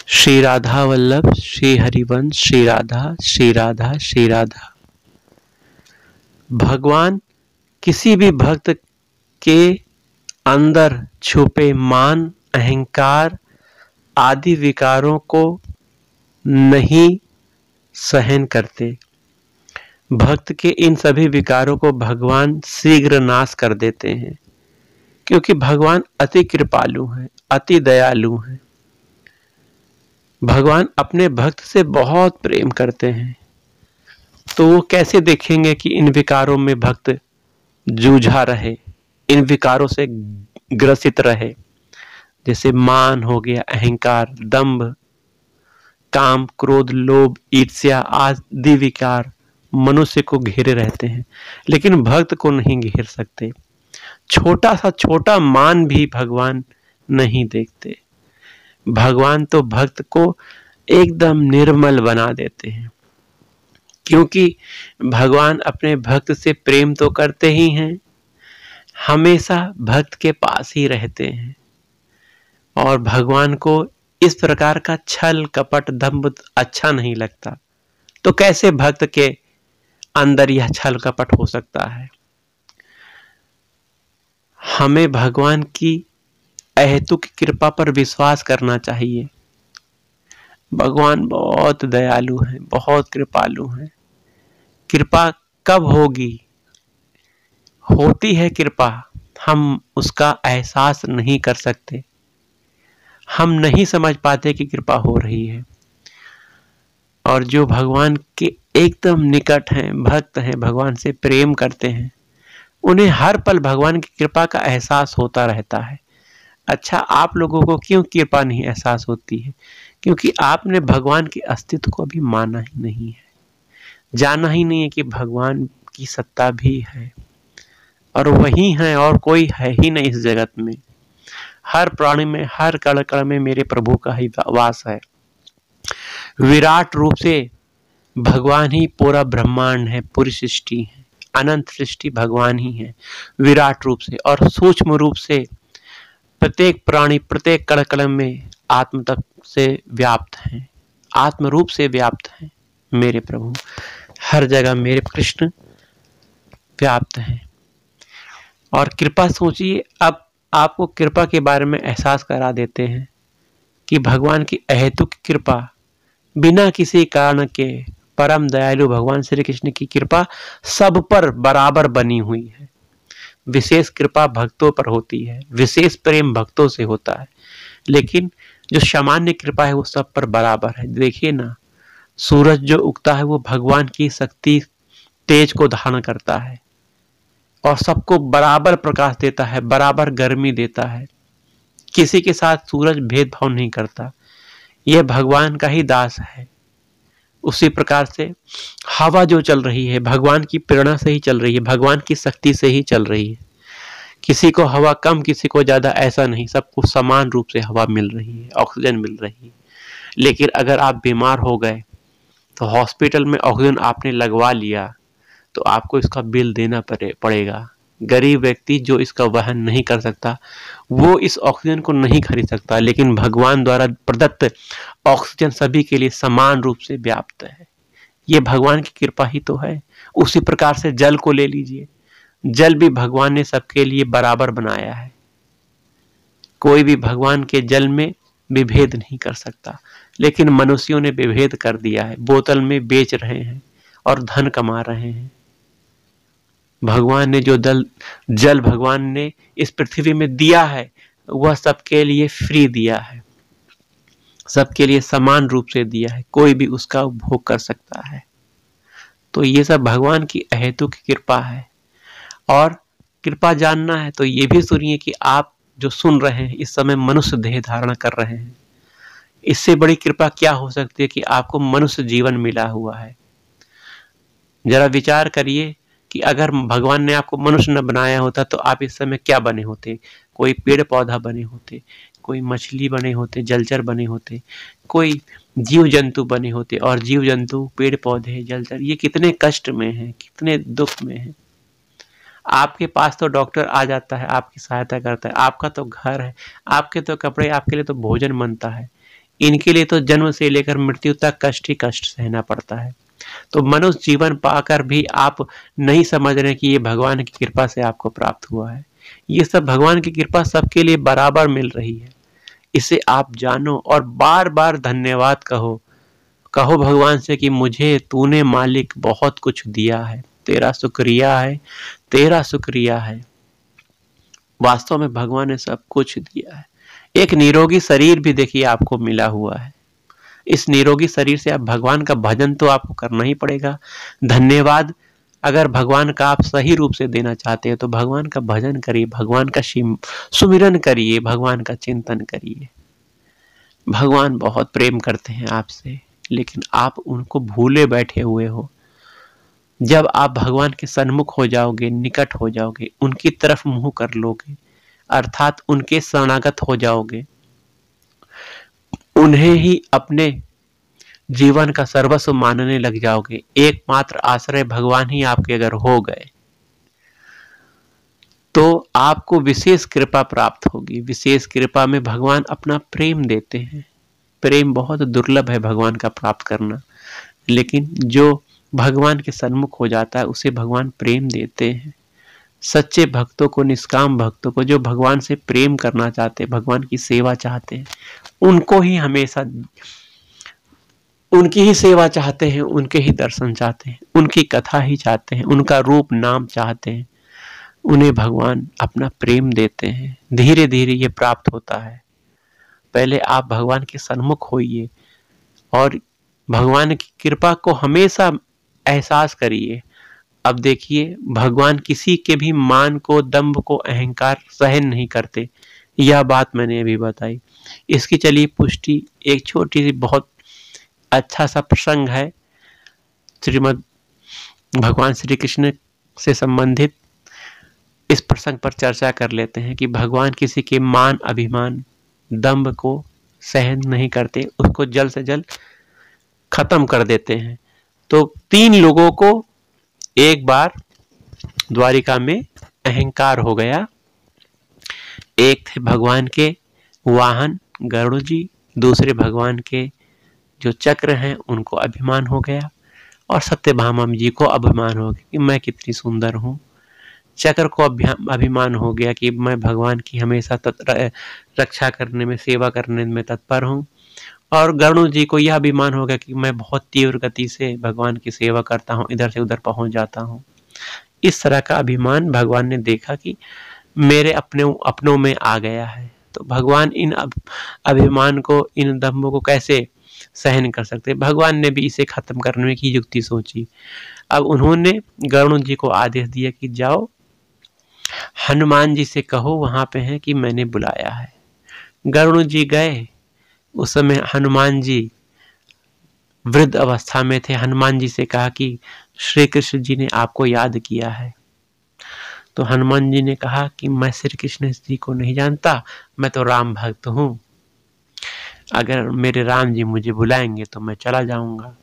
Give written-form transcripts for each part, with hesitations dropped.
श्री राधा वल्लभ श्री हरिवंश श्री राधा श्री राधा श्री राधा। भगवान किसी भी भक्त के अंदर छुपे मान, अहंकार आदि विकारों को नहीं सहन करते। भक्त के इन सभी विकारों को भगवान शीघ्र नाश कर देते हैं, क्योंकि भगवान अति कृपालु हैं, अति दयालु हैं। भगवान अपने भक्त से बहुत प्रेम करते हैं, तो वो कैसे देखेंगे कि इन विकारों में भक्त जूझा रहे, इन विकारों से ग्रसित रहे। जैसे मान हो गया, अहंकार, दंभ, काम, क्रोध, लोभ, ईर्ष्या आदि विकार मनुष्य को घेरे रहते हैं, लेकिन भक्त को नहीं घेर सकते। छोटा सा छोटा मान भी भगवान नहीं देखते। भगवान तो भक्त को एकदम निर्मल बना देते हैं, क्योंकि भगवान अपने भक्त से प्रेम तो करते ही हैं, हमेशा भक्त के पास ही रहते हैं। और भगवान को इस प्रकार का छल कपट दंभ अच्छा नहीं लगता, तो कैसे भक्त के अंदर यह छल कपट हो सकता है। हमें भगवान की अहेतुक कृपा पर विश्वास करना चाहिए। भगवान बहुत दयालु हैं, बहुत कृपालु हैं। कृपा कब होगी? होती है कृपा, हम उसका एहसास नहीं कर सकते, हम नहीं समझ पाते कि कृपा हो रही है। और जो भगवान के एकदम निकट हैं, भक्त हैं, भगवान से प्रेम करते हैं, उन्हें हर पल भगवान की कृपा का एहसास होता रहता है। अच्छा, आप लोगों को क्यों कृपा नहीं एहसास होती है? क्योंकि आपने भगवान के अस्तित्व को अभी माना ही नहीं है, जाना ही नहीं है कि भगवान की सत्ता भी है और वही है और कोई है ही नहीं इस जगत में। हर प्राणी में, हर कण कण में मेरे प्रभु का ही वास है। विराट रूप से भगवान ही पूरा ब्रह्मांड है, पूरी सृष्टि है, अनंत सृष्टि भगवान ही है विराट रूप से। और सूक्ष्म रूप से प्रत्येक प्राणी, प्रत्येक कण कण में आत्म तत्व से व्याप्त हैं, आत्म रूप से व्याप्त हैं मेरे प्रभु। हर जगह मेरे कृष्ण व्याप्त हैं। और कृपा सोचिए, अब आपको कृपा के बारे में एहसास करा देते हैं कि भगवान की अहेतुक कृपा, बिना किसी कारण के परम दयालु भगवान श्री कृष्ण की कृपा सब पर बराबर बनी हुई है। विशेष कृपा भक्तों पर होती है, विशेष प्रेम भक्तों से होता है, लेकिन जो सामान्य कृपा है वो सब पर बराबर है। देखिए ना, सूरज जो उगता है वो भगवान की शक्ति तेज को धारण करता है और सबको बराबर प्रकाश देता है, बराबर गर्मी देता है। किसी के साथ सूरज भेदभाव नहीं करता, यह भगवान का ही दास है। उसी प्रकार से हवा जो चल रही है भगवान की प्रेरणा से ही चल रही है, भगवान की शक्ति से ही चल रही है। किसी को हवा कम, किसी को ज्यादा, ऐसा नहीं, सबको समान रूप से हवा मिल रही है, ऑक्सीजन मिल रही है। लेकिन अगर आप बीमार हो गए तो हॉस्पिटल में ऑक्सीजन आपने लगवा लिया तो आपको इसका बिल देना पड़ेगा। गरीब व्यक्ति जो इसका वहन नहीं कर सकता वो इस ऑक्सीजन को नहीं खरीद सकता, लेकिन भगवान द्वारा प्रदत्त ऑक्सीजन सभी के लिए समान रूप से व्याप्त है। ये भगवान की कृपा ही तो है। उसी प्रकार से जल को ले लीजिए, जल भी भगवान ने सबके लिए बराबर बनाया है। कोई भी भगवान के जल में विभेद नहीं कर सकता, लेकिन मनुष्यों ने विभेद कर दिया है, बोतल में बेच रहे हैं और धन कमा रहे हैं। भगवान ने जो जल भगवान ने इस पृथ्वी में दिया है वह सबके लिए फ्री दिया है, सबके लिए समान रूप से दिया है, कोई भी उसका उपभोग कर सकता है। तो ये सब भगवान की अहेतुक कृपा है। और कृपा जानना है तो ये भी सुनिए कि आप जो सुन रहे हैं इस समय मनुष्य देह धारण कर रहे हैं। इससे बड़ी कृपा क्या हो सकती है कि आपको मनुष्य जीवन मिला हुआ है। जरा विचार करिए कि अगर भगवान ने आपको मनुष्य न बनाया होता तो आप इस समय क्या बने होते? कोई पेड़ पौधा बने होते, कोई मछली बने होते, जलचर बने होते, कोई जीव जंतु बने होते। और जीव जंतु, पेड़ पौधे, जलचर ये कितने कष्ट में हैं, कितने दुख में हैं। आपके पास तो डॉक्टर आ जाता है, आपकी सहायता करता है, आपका तो घर है, आपके तो कपड़े, आपके लिए तो भोजन बनता है। इनके लिए तो जन्म से लेकर मृत्यु तक कष्ट ही कष्ट सहना पड़ता है। तो मनुष्य जीवन पाकर भी आप नहीं समझ रहे कि ये भगवान की कृपा से आपको प्राप्त हुआ है। ये सब भगवान की कृपा सबके लिए बराबर मिल रही है। इसे आप जानो और बार बार धन्यवाद कहो। कहो भगवान से कि मुझे तूने मालिक बहुत कुछ दिया है, तेरा शुक्रिया है, तेरा शुक्रिया है। वास्तव में भगवान ने सब कुछ दिया है। एक निरोगी शरीर भी देखिए आपको मिला हुआ है। इस निरोगी शरीर से आप भगवान का भजन तो आपको करना ही पड़ेगा। धन्यवाद अगर भगवान का आप सही रूप से देना चाहते हैं तो भगवान का भजन करिए, भगवान का सुमिरन करिए, भगवान का चिंतन करिए। भगवान बहुत प्रेम करते हैं आपसे, लेकिन आप उनको भूले बैठे हुए हो। जब आप भगवान के सन्मुख हो जाओगे, निकट हो जाओगे, उनकी तरफ मुंह कर लोगे, अर्थात उनके शरणागत हो जाओगे, उन्हें ही अपने जीवन का सर्वस्व मानने लग जाओगे, एकमात्र आश्रय भगवान ही आपके अगर हो गए, तो आपको विशेष कृपा प्राप्त होगी। विशेष कृपा में भगवान अपना प्रेम देते हैं। प्रेम बहुत दुर्लभ है भगवान का प्राप्त करना, लेकिन जो भगवान के सन्मुख हो जाता है उसे भगवान प्रेम देते हैं। सच्चे भक्तों को, निष्काम भक्तों को, जो भगवान से प्रेम करना चाहते हैं, भगवान की सेवा चाहते हैं, उनको ही हमेशा उनकी ही सेवा चाहते हैं, उनके ही दर्शन चाहते हैं, उनकी कथा ही चाहते हैं, उनका रूप नाम चाहते हैं। उन्हें भगवान अपना प्रेम देते हैं। धीरे धीरे ये प्राप्त होता है। पहले आप भगवान के सन्मुख होइए और भगवान की कृपा को हमेशा एहसास करिए। अब देखिए, भगवान किसी के भी मान को, दंभ को, अहंकार सहन नहीं करते। यह बात मैंने अभी बताई। इसकी चलिए पुष्टि एक छोटी सी बहुत अच्छा सा प्रसंग है श्रीमद् भगवान श्री कृष्ण से संबंधित। इस प्रसंग पर चर्चा कर लेते हैं कि भगवान किसी के मान, अभिमान, दंभ को सहन नहीं करते, उसको जल्द से जल्द खत्म कर देते हैं। तो 3 लोगों को एक बार द्वारिका में अहंकार हो गया। एक थे भगवान के वाहन गरुड़ जी, दूसरे भगवान के जो चक्र हैं उनको अभिमान हो गया, और सत्यभामा जी को अभिमान हो गया कि मैं कितनी सुंदर हूँ। चक्र को अभिमान हो गया कि मैं भगवान की हमेशा रक्षा करने में, सेवा करने में तत्पर हूँ। और गरुड़ जी को यह अभिमान हो गया कि मैं बहुत तीव्र गति से भगवान की सेवा करता हूँ, इधर से उधर पहुँच जाता हूँ। इस तरह का अभिमान भगवान ने देखा कि मेरे अपनों में आ गया है। तो भगवान इन अभिमान को, इन दंभों को कैसे सहन कर सकते। भगवान ने भी इसे खत्म करने की युक्ति सोची। अब उन्होंने गरुड़ जी को आदेश दिया कि जाओ हनुमान जी से कहो वहां पे है कि मैंने बुलाया है। गरुड़ जी गए। उस समय हनुमान जी वृद्ध अवस्था में थे। हनुमान जी से कहा कि श्री कृष्ण जी ने आपको याद किया है। तो हनुमान जी ने कहा कि मैं श्री कृष्ण जी को नहीं जानता, मैं तो राम भक्त हूँ। अगर मेरे राम जी मुझे बुलाएंगे तो मैं चला जाऊंगा।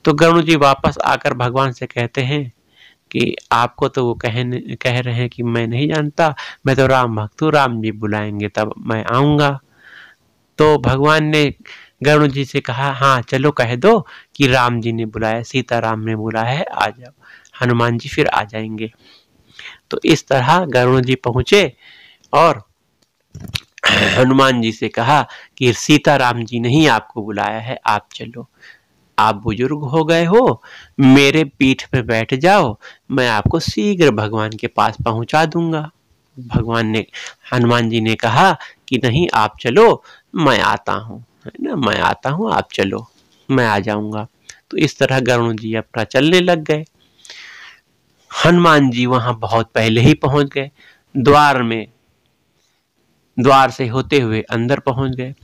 तो गरुड़ जी वापस आकर भगवान से कहते हैं कि आपको तो वो कह रहे हैं कि मैं नहीं जानता, मैं तो राम भक्त हूँ, राम जी बुलाएंगे तब मैं आऊंगा। तो भगवान ने गरुड़ जी से कहा, हाँ चलो कह दो कि राम जी ने बुलाया, सीता राम ने बुलाया है, आ जाओ। हनुमान जी फिर आ जाएंगे। तो इस तरह गरुड़ जी पहुंचे और हनुमान जी से कहा कि सीता राम जी ने ही आपको बुलाया है, आप चलो। आप बुजुर्ग हो गए हो, मेरे पीठ पे बैठ जाओ, मैं आपको शीघ्र भगवान के पास पहुंचा दूंगा। हनुमान जी ने कहा कि नहीं, आप चलो, मैं आता हूँ, है ना, मैं आता हूँ, आप चलो, मैं आ जाऊंगा। तो इस तरह गरुड़ जी अपना चलने लग गए। हनुमान जी वहां बहुत पहले ही पहुंच गए। द्वार से होते हुए अंदर पहुंच गए।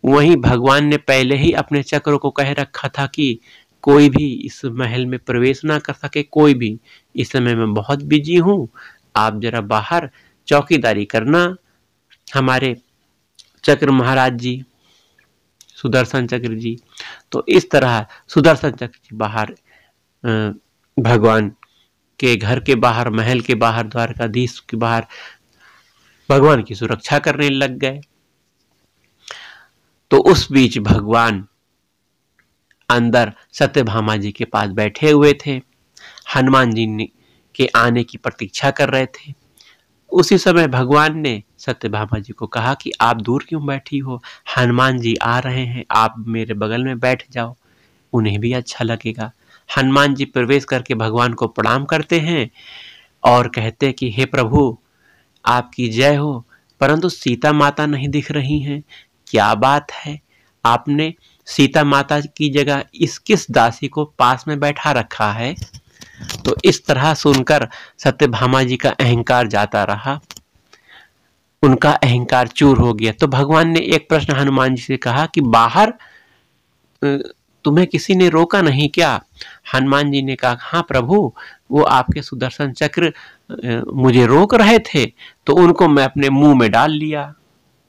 वहीं भगवान ने पहले ही अपने चक्र को कह रखा था कि कोई भी इस महल में प्रवेश ना कर सके, कोई भी। इस समय मैं बहुत बिजी हूं, आप जरा बाहर चौकीदारी करना। हमारे चक्र महाराज जी, सुदर्शन चक्र जी। तो इस तरह सुदर्शन चक्र जी बाहर भगवान के घर के बाहर, महल के बाहर, द्वारकाधीश के बाहर भगवान की सुरक्षा करने लग गए। तो उस बीच भगवान अंदर सत्यभामा जी के पास बैठे हुए थे, हनुमान जी के आने की प्रतीक्षा कर रहे थे। उसी समय भगवान ने सत्यभामा जी को कहा कि आप दूर क्यों बैठी हो, हनुमान जी आ रहे हैं, आप मेरे बगल में बैठ जाओ, उन्हें भी अच्छा लगेगा। हनुमान जी प्रवेश करके भगवान को प्रणाम करते हैं और कहते कि हे प्रभु, आपकी जय हो, परंतु सीता माता नहीं दिख रही हैं, क्या बात है, आपने सीता माता की जगह इस किस दासी को पास में बैठा रखा है। तो इस तरह सुनकर सत्यभामा जी का अहंकार जाता रहा, उनका अहंकार चूर हो गया। तो भगवान ने एक प्रश्न हनुमान जी से कहा कि बाहर तुम्हें किसी ने रोका नहीं क्या? हनुमान जी ने कहा हाँ प्रभु, वो आपके सुदर्शन चक्र मुझे रोक रहे थे, तो उनको मैं अपने मुंह में डाल लिया,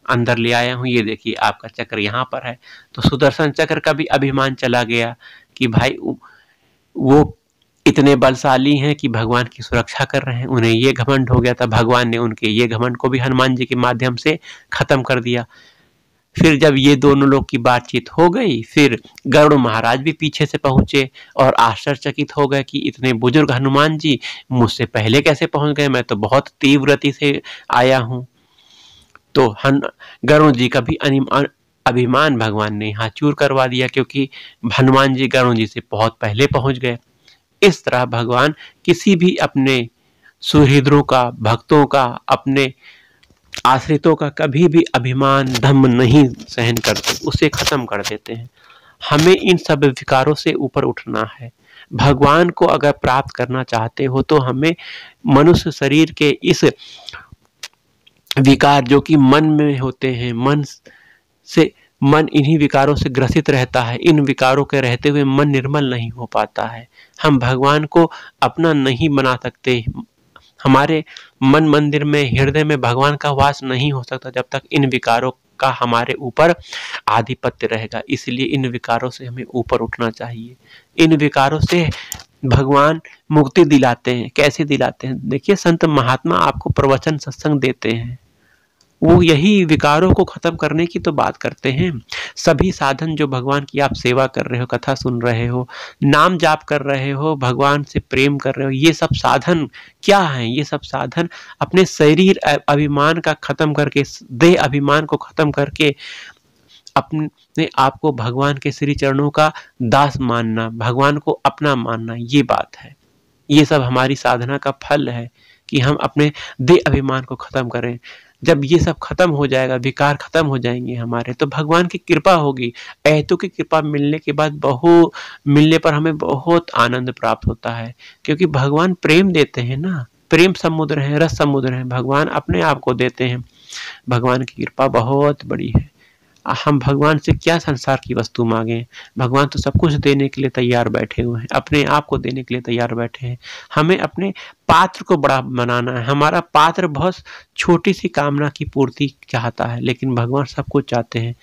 अंदर ले आया हूँ, ये देखिए आपका चक्र यहाँ पर है। तो सुदर्शन चक्र का भी अभिमान चला गया कि भाई वो इतने बलशाली हैं कि भगवान की सुरक्षा कर रहे हैं, उन्हें ये घमंड हो गया था। भगवान ने उनके ये घमंड को भी हनुमान जी के माध्यम से खत्म कर दिया। फिर जब ये दोनों लोग की बातचीत हो गई, फिर गरुड़ महाराज भी पीछे से पहुंचे और आश्चर्यचकित हो गए कि इतने बुजुर्ग हनुमान जी मुझसे पहले कैसे पहुंच गए, मैं तो बहुत तीव्र गति से आया हूं। तो गरुड़ जी का भी अभिमान भगवान ने यहाँ चूर करवा दिया, क्योंकि हनुमान जी गरुड़ जी से बहुत पहले पहुंच गए। इस तरह भगवान किसी भी अपने सुहृदों का, भक्तों का, अपने आश्रितों का कभी भी अभिमान, दम्भ नहीं सहन करते, उसे खत्म कर देते हैं। हमें इन सब विकारों से ऊपर उठना है। भगवान को अगर प्राप्त करना चाहते हो तो हमें मनुष्य शरीर के इस विकार जो कि मन में होते हैं, मन इन्हीं विकारों से ग्रसित रहता है। इन विकारों के रहते हुए मन निर्मल नहीं हो पाता है। हम भगवान को अपना नहीं बना सकते। हमारे मन मंदिर में, हृदय में भगवान का वास नहीं हो सकता जब तक इन विकारों का हमारे ऊपर आधिपत्य रहेगा। इसलिए इन विकारों से हमें ऊपर उठना चाहिए। इन विकारों से भगवान मुक्ति दिलाते हैं। कैसे दिलाते हैं? देखिए, संत महात्मा आपको प्रवचन सत्संग देते हैं, वो यही विकारों को खत्म करने की तो बात करते हैं। सभी साधन जो भगवान की आप सेवा कर रहे हो, कथा सुन रहे हो, नाम जाप कर रहे हो, भगवान से प्रेम कर रहे हो, ये सब साधन क्या हैं? ये सब साधन अपने शरीर अभिमान का खत्म करके, देह अभिमान को खत्म करके अपने आप को भगवान के श्री चरणों का दास मानना, भगवान को अपना मानना, ये बात है। ये सब हमारी साधना का फल है कि हम अपने देह अभिमान को खत्म करें। जब ये सब खत्म हो जाएगा, विकार खत्म हो जाएंगे हमारे, तो भगवान की कृपा होगी। ऐतों की कृपा मिलने के बाद मिलने पर हमें बहुत आनंद प्राप्त होता है, क्योंकि भगवान प्रेम देते हैं ना, प्रेम समुद्र है, रस समुद्र है, भगवान अपने आप को देते हैं। भगवान की कृपा बहुत बड़ी है। हम भगवान से क्या संसार की वस्तु मांगे? भगवान तो सब कुछ देने के लिए तैयार बैठे हुए हैं, अपने आप को देने के लिए तैयार बैठे हैं। हमें अपने पात्र को बड़ा बनाना है। हमारा पात्र बहुत छोटी सी कामना की पूर्ति चाहता है, लेकिन भगवान सब कुछ चाहते हैं।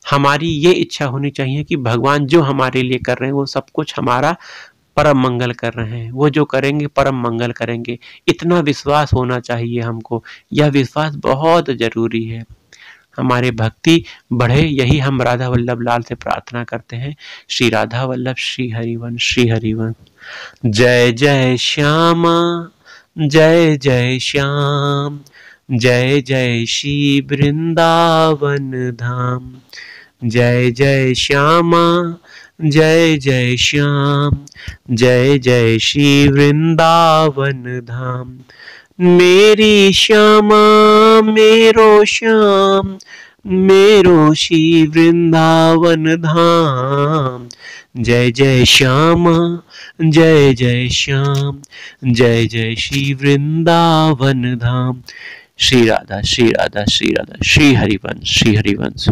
हमारी ये इच्छा होनी चाहिए कि भगवान जो हमारे लिए कर रहे हैं वो सब कुछ हमारा परम मंगल कर रहे हैं, वो जो करेंगे परम मंगल करेंगे। इतना विश्वास होना चाहिए हमको। यह विश्वास बहुत जरूरी है। हमारे भक्ति बढ़े, यही हम राधा वल्लभ लाल से प्रार्थना करते हैं। श्री राधा वल्लभ श्री हरिवंश, श्री हरिवंश। जय जय श्यामा, जय जय श्याम, जय जय श्री वृंदावन धाम। जय जय श्यामा, जय जय श्याम, जय जय श्री वृंदावन धाम। मेरी श्यामा मेरो श्याम, मेरो श्री वृंदावन धाम। जय जय श्यामा, जय जय श्याम, जय जय श्री वृंदावन धाम। श्री राधा, श्री राधा, श्री राधा, श्री हरिवंश, श्री हरिवंश।